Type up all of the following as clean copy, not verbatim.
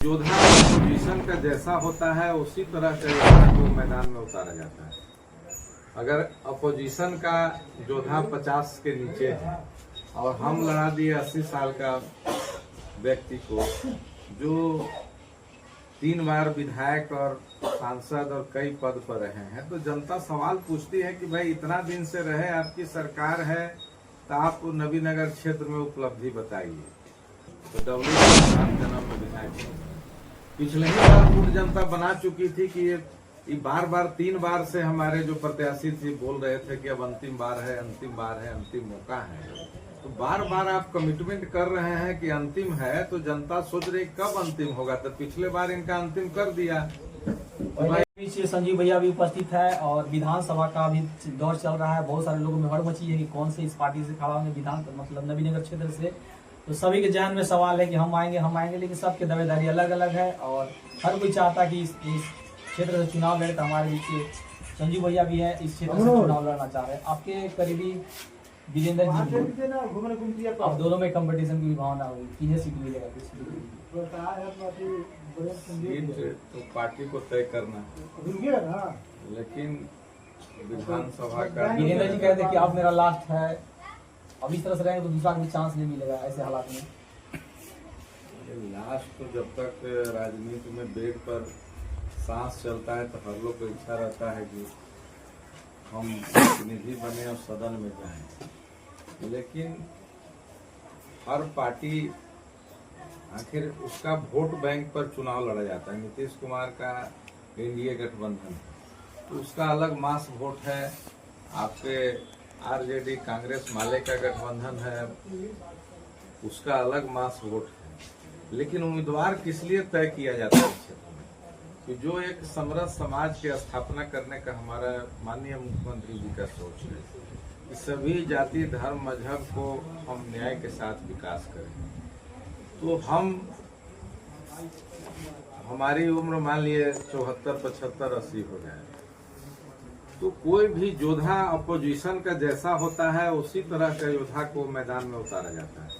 योद्धा पोजीशन का जैसा होता है उसी तरह से योद्धा को मैदान में उतारा जाता है। अगर अपोजिशन का योद्धा 50 के नीचे है और हम लड़ा दिए 80 साल का व्यक्ति को, जो 3 बार विधायक और सांसद और कई पद पर रहे हैं, तो जनता सवाल पूछती है कि भाई इतना दिन से रहे, आपकी सरकार है, तो आप नबीनगर क्षेत्र में उपलब्धि बताइए। तो जन्म में विधायक पिछले ही बार पूर्ण जनता बना चुकी थी कि ये बार 3 बार से हमारे जो प्रत्याशी थे बोल रहे थे कि अब अंतिम बार है, अंतिम बार है, अंतिम मौका है। तो बार आप कमिटमेंट कर रहे हैं कि अंतिम है, तो जनता सोच रही कब अंतिम होगा। तो पिछले बार इनका अंतिम कर दिया। पीछे संजीव भैया भी उपस्थित है और विधानसभा का भी दौर चल रहा है। बहुत सारे लोगों में हड़ मची है कि कौन से इस पार्टी से खड़ा होंगे, विधान मतलब नबीनगर क्षेत्र से। तो सभी के जहन में सवाल है कि हम आएंगे, लेकिन सबके दावेदारी अलग अलग है और हर कोई चाहता कि इस क्षेत्र से चुनाव लड़े। तो हमारे बीच संजीव भैया भी है, इस क्षेत्र से चुनाव लड़ना चाह रहे हैं। आपके करीबी वीरेंद्र जी, अब दोनों में कंपटीशन की भी भावना होगी, किन्हें सीट मिलेगा? तो पार्टी को तय करना है, लेकिन विधानसभा का वीरेंद्र जी कहते हैं कि अब मेरा लास्ट है, अब इस तरह से रहेंगे तो दूसरा भी चांस नहीं मिलेगा ऐसे हालात में। लास्ट तो जब तक राजनीति में बेड पर सांस चलता है तो हर लोग को इच्छा रहता है कि हम प्रतिनिधि बने और सदन में जाएं, लेकिन हर पार्टी आखिर उसका वोट बैंक पर चुनाव लड़ा जाता है। नीतीश कुमार का एनडीए गठबंधन, तो उसका अलग मास वोट है। आपके आरजेडी कांग्रेस माले का गठबंधन है, उसका अलग मास वोट है। लेकिन उम्मीदवार किस लिए तय किया जाता है क्षेत्र में, कि जो एक समृद्ध समाज की स्थापना करने का हमारा माननीय मुख्यमंत्री जी का सोच है कि सभी जाति धर्म मजहब को हम न्याय के साथ विकास करें। तो हमारी उम्र मान लिए 74, 75, 80 हो जाए, तो कोई भी योद्धा अपोजिशन का जैसा होता है उसी तरह का योद्धा को मैदान में उतारा जाता है।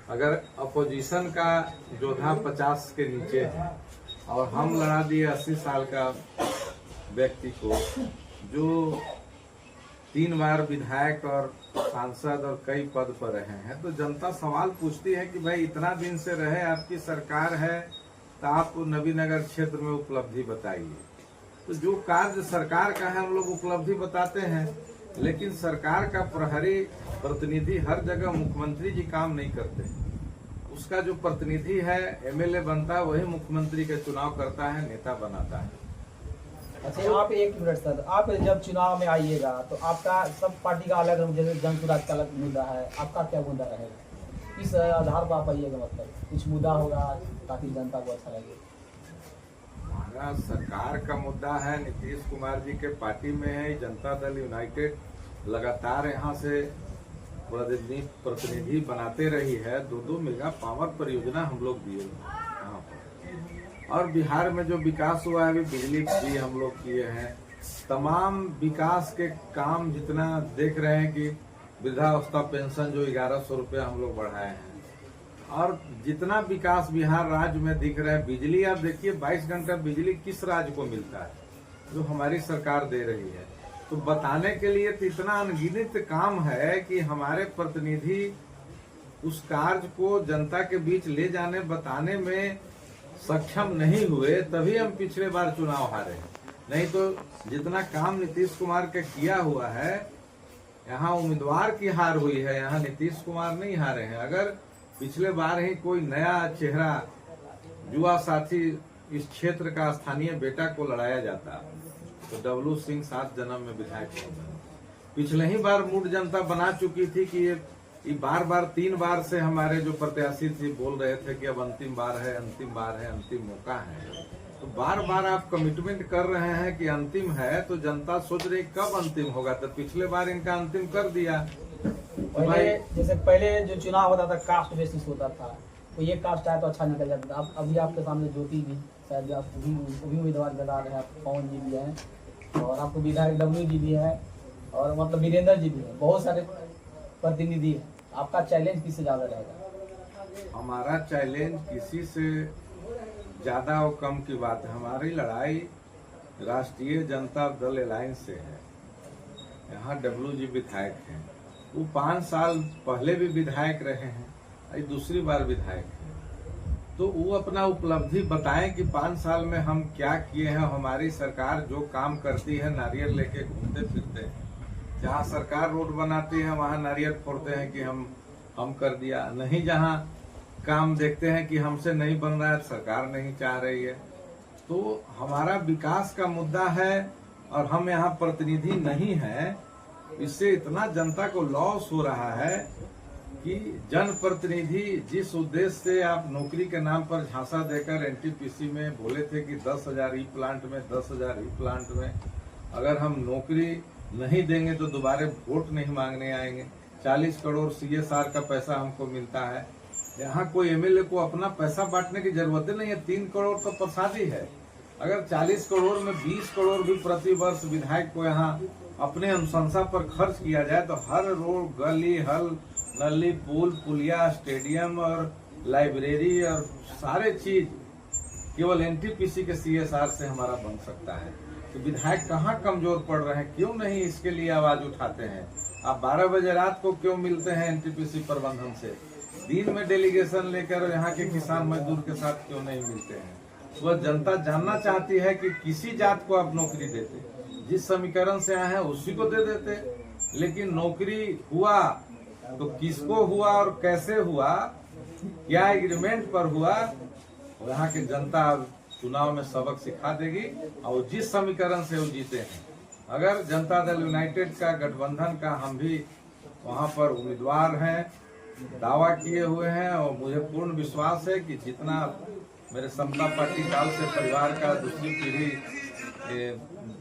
अगर अपोजिशन का योद्धा 50 के नीचे है और हम लड़ा दिए 80 साल का व्यक्ति को, जो 3 बार विधायक और सांसद और कई पद पर रहे हैं, तो जनता सवाल पूछती है कि भाई इतना दिन से रहे, आपकी सरकार है, तो आप नबीनगर क्षेत्र में उपलब्धि बताइए। तो जो कार्य सरकार का है हम लोग उपलब्धि बताते हैं, लेकिन सरकार का प्रहरी प्रतिनिधि हर जगह मुख्यमंत्री जी काम नहीं करते। उसका जो प्रतिनिधि है एमएलए बनता है, वही मुख्यमंत्री का चुनाव करता है, नेता बनाता है। अच्छा, आप एक मिनट सर, आप जब चुनाव में आइएगा तो आपका सब पार्टी का अलग, जैसे जन सुराज का अलग मुद्दा है, आपका क्या मुद्दा रहेगा? इस आधार पर आप आइएगा, मतलब कुछ मुद्दा होगा ताकि जनता को अच्छा लगे। हमारा सरकार का मुद्दा है, नीतीश कुमार जी के पार्टी में है जनता दल यूनाइटेड, लगातार यहाँ से प्रतिनिधि बनाते रही है। 2 मेगा पावर परियोजना हम लोग दिए यहाँ पर, और बिहार में जो विकास हुआ है, अभी बिजली भी हम लोग किए हैं। तमाम विकास के काम जितना देख रहे हैं कि वृद्धावस्था पेंशन जो 1100 रुपये हम लोग बढ़ाए हैं, और जितना विकास बिहार राज्य में दिख रहा है। बिजली आप देखिए, 22 घंटा बिजली किस राज्य को मिलता है, जो हमारी सरकार दे रही है। तो बताने के लिए तो इतना अनगिनत काम है कि हमारे प्रतिनिधि उस कार्य को जनता के बीच ले जाने बताने में सक्षम नहीं हुए, तभी हम पिछले बार चुनाव हारे। नहीं तो जितना काम नीतीश कुमार का किया हुआ है, यहाँ उम्मीदवार की हार हुई है, यहाँ नीतीश कुमार नहीं हारे हैं। अगर पिछले बार ही कोई नया चेहरा, युवा साथी इस क्षेत्र का स्थानीय बेटा को लड़ाया जाता, तो डब्लू सिंह 7 जन्म में विधायक होता। पिछले ही बार मूड जनता बना चुकी थी कि ये बार 3 बार से हमारे जो प्रत्याशी थे बोल रहे थे कि अब अंतिम बार है, अंतिम बार है, अंतिम मौका है। तो बार आप कमिटमेंट कर रहे हैं कि अंतिम है, तो जनता सोच रही कब अंतिम होगा। तो पिछले बार इनका अंतिम कर दिया। जैसे पहले जो चुनाव होता था कास्ट बेसिस होता था, तो ये कास्ट आया तो अच्छा निकल जाता था। अभी आपके सामने ज्योति भी शायद आप भी उम्मीदवार बता रहे हैं, आप पवन जी भी हैं और आपको विधायक डब्लू जी भी है और मतलब वीरेंद्र जी भी है, बहुत सारे प्रतिनिधि है। आपका चैलेंज किससे ज्यादा रहेगा? हमारा चैलेंज किसी से ज्यादा और कम की बात है। हमारी लड़ाई राष्ट्रीय जनता दल अलायंस से है। यहाँ WG विधायक हैं, वो 5 साल पहले भी विधायक रहे हैं, ये दूसरी बार विधायक हैं। तो वो अपना उपलब्धि बताएं कि 5 साल में हम क्या किए हैं। हमारी सरकार जो काम करती है, नारियल लेके घूमते फिरते हैं। जहाँ सरकार रोड बनाती है वहाँ नारियल फोड़ते हैं कि हम कर दिया। नहीं, जहाँ काम देखते हैं कि हमसे नहीं बन रहा है, सरकार नहीं चाह रही है। तो हमारा विकास का मुद्दा है और हम यहाँ प्रतिनिधि नहीं है। इससे इतना जनता को लॉस हो रहा है कि जनप्रतिनिधि जिस उद्देश्य से आप नौकरी के नाम पर झांसा देकर NTPC में बोले थे कि 10,000 ई प्लांट में 10,000 ई प्लांट में अगर हम नौकरी नहीं देंगे तो दोबारा वोट नहीं मांगने आएंगे। 40 करोड़ CSR का पैसा हमको मिलता है। यहाँ कोई MLA को अपना पैसा बांटने की जरूरत नहीं है। 3 करोड़ तो प्रसादी है। अगर 40 करोड़ में 20 करोड़ भी प्रति वर्ष विधायक को यहाँ अपने अनुशंसा पर खर्च किया जाए तो हर रोड, गली, हल, नली, पुल, पुलिया, स्टेडियम और लाइब्रेरी और सारे चीज केवल NTPC के CSR से हमारा बन सकता है। तो विधायक कहाँ कमजोर पड़ रहे हैं, क्यों नहीं इसके लिए आवाज उठाते हैं? आप 12 बजे रात को क्यों मिलते हैं NTPC प्रबंधन से? दिन में डेलीगेशन लेकर यहाँ के किसान मजदूर के साथ क्यों नहीं मिलते हैं? वह जनता जानना चाहती है कि किसी जात को आप नौकरी देते, जिस समीकरण से आए हैं उसी को दे देते। लेकिन नौकरी हुआ तो किसको हुआ और कैसे हुआ, क्या एग्रीमेंट पर हुआ, यहाँ की जनता चुनाव में सबक सिखा देगी और जिस समीकरण से वो जीते हैं। अगर जनता दल यूनाइटेड का, गठबंधन का, हम भी वहाँ पर उम्मीदवार हैं, दावा किए हुए हैं और मुझे पूर्ण विश्वास है कि जितना मेरे समता पार्टी काल से परिवार का दूसरी पीढ़ी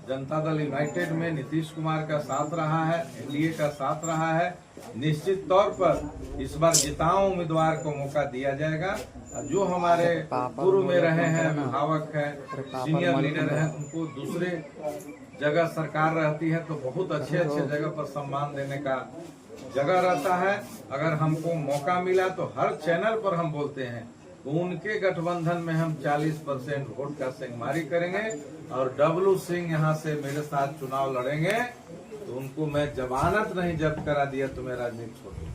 जनता दल यूनाइटेड में नीतीश कुमार का साथ रहा है, NDA का साथ रहा है, निश्चित तौर पर इस बार जिताऊ उम्मीदवार को मौका दिया जाएगा। जो हमारे पूर्व में रहे हैं, अभिभावक हैं, सीनियर लीडर हैं, उनको दूसरे जगह सरकार रहती है तो बहुत अच्छे अच्छे जगह पर सम्मान देने का जगह रहता है। अगर हमको मौका मिला तो हर चैनल पर हम बोलते हैं उनके गठबंधन में हम 40% वोट का सिंहमारी करेंगे और डब्लू सिंह यहाँ से मेरे साथ चुनाव लड़ेंगे तो उनको मैं जमानत नहीं जब्त करा दिया तो मैं राजनीति छोड़ दूंगा।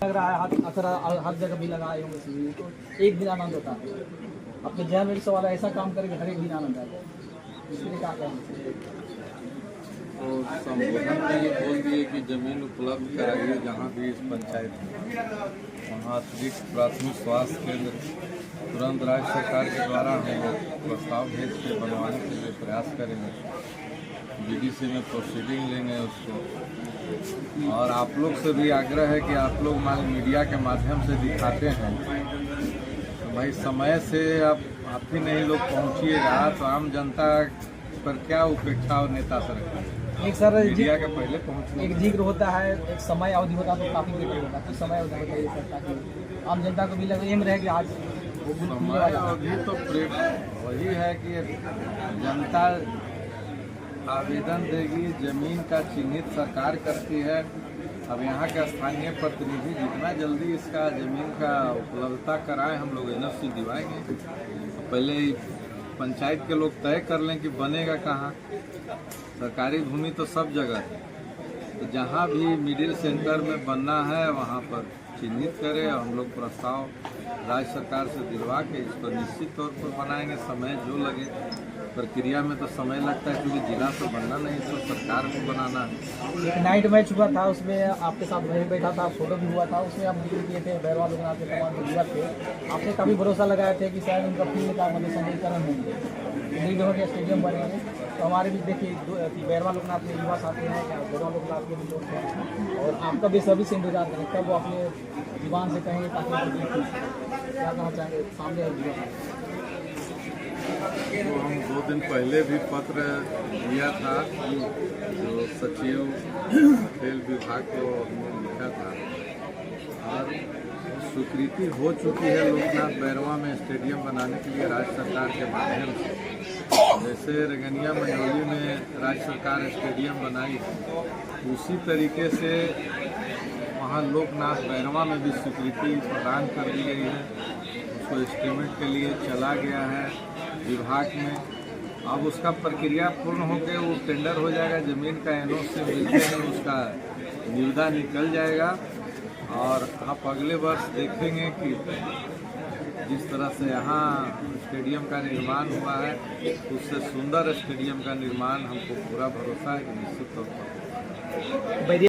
लग रहा है हर जगह भी लगाए होंगे तो एक दिन आनंद होता है। अपने जहन में सवाल ऐसा काम करेंगे हर एक दिन आनंद आता है। इसलिए क्या करें? और संबोधन में ये बोल दिए कि जमीन उपलब्ध कराइए जहाँ भी इस पंचायत में, वहाँ अतिरिक्त प्राथमिक स्वास्थ्य केंद्र तुरंत राज्य सरकार के द्वारा हम प्रस्ताव भेज के बनवाने के लिए प्रयास करेंगे। BDC में प्रोसीडिंग लेंगे उसको। और आप लोग से भी आग्रह है कि आप लोग मीडिया के माध्यम से दिखाते हैं तो भाई समय से आप ही नहीं लोग पहुँचिएगा तो आम जनता पर क्या उपेक्षा और नेता से रखेंगे। एक सर मीडिया के पहले पहुंचना, एक जिक्र होता है, एक समय अवधि होता है तो काफी बेहतर होता है। कुछ समय अवधि बताइए सर, ताकि आम जनता को भी लगे एम रहे कि आज समय अवधि तो वही है कि जनता आवेदन देगी, जमीन का चिन्हित सरकार करती है। अब यहाँ के स्थानीय प्रतिनिधि जितना जल्दी इसका जमीन का उपलब्धता कराएं हम लोग NOC दिवाएंगे। पहले पंचायत के लोग तय कर लें कि बनेगा कहाँ। सरकारी भूमि तो सब जगह है, तो जहाँ भी मिडिल सेंटर में बनना है वहाँ पर चिन्हित करें और हम लोग प्रस्ताव राज्य सरकार से दिलवा के इसको निश्चित तौर पर बनाएंगे। समय जो लगे, प्रक्रिया में तो समय लगता है क्योंकि जिला तो बनना नहीं, तो सरकार को बनाना है। एक नाइट मैच हुआ था, उसमें आपके साथ वहीं बैठा था, फोटो भी हुआ था, उसमें आप जिक्र किए थे बैरवा लोग आपके तमाम युवा थे, आपने काफ़ी भरोसा लगाए थे कि शायद उनका फील्ड का मतलब समीकरण होंगे, लीग के स्टेडियम बनेंगे। तो हमारे भी देखिए बैरवा लोकनाथ में युवा साथी हैं, बैरवा लोकनाथ के भी लोग हैं और आपका भी सभी से इंतजार करें कब वो अपने जुबान से कहेंगे ताकि क्या कहना चाहेंगे सामने तो हम 2 दिन पहले भी पत्र दिया था जो सचिव खेल विभाग को लिखा था और स्वीकृति हो चुकी है लोकनाथ बैरवा में स्टेडियम बनाने के लिए राज्य सरकार के माध्यम से। जैसे रेगनिया मंडोली में राज्य सरकार स्टेडियम बनाई उसी तरीके से वहाँ लोकनाथ बैरवा में भी स्वीकृति प्रदान कर दी गई है। उसको एस्टीमेट के लिए चला गया है विभाग में। अब उसका प्रक्रिया पूर्ण होकर वो टेंडर हो जाएगा, ज़मीन का एनओसी मिलते ही उसका निविदा निकल जाएगा। और आप अगले वर्ष देखेंगे कि जिस तरह से यहाँ स्टेडियम का निर्माण हुआ है, उससे सुंदर स्टेडियम का निर्माण हमको पूरा भरोसा है कि निश्चित तौर पर बैरिया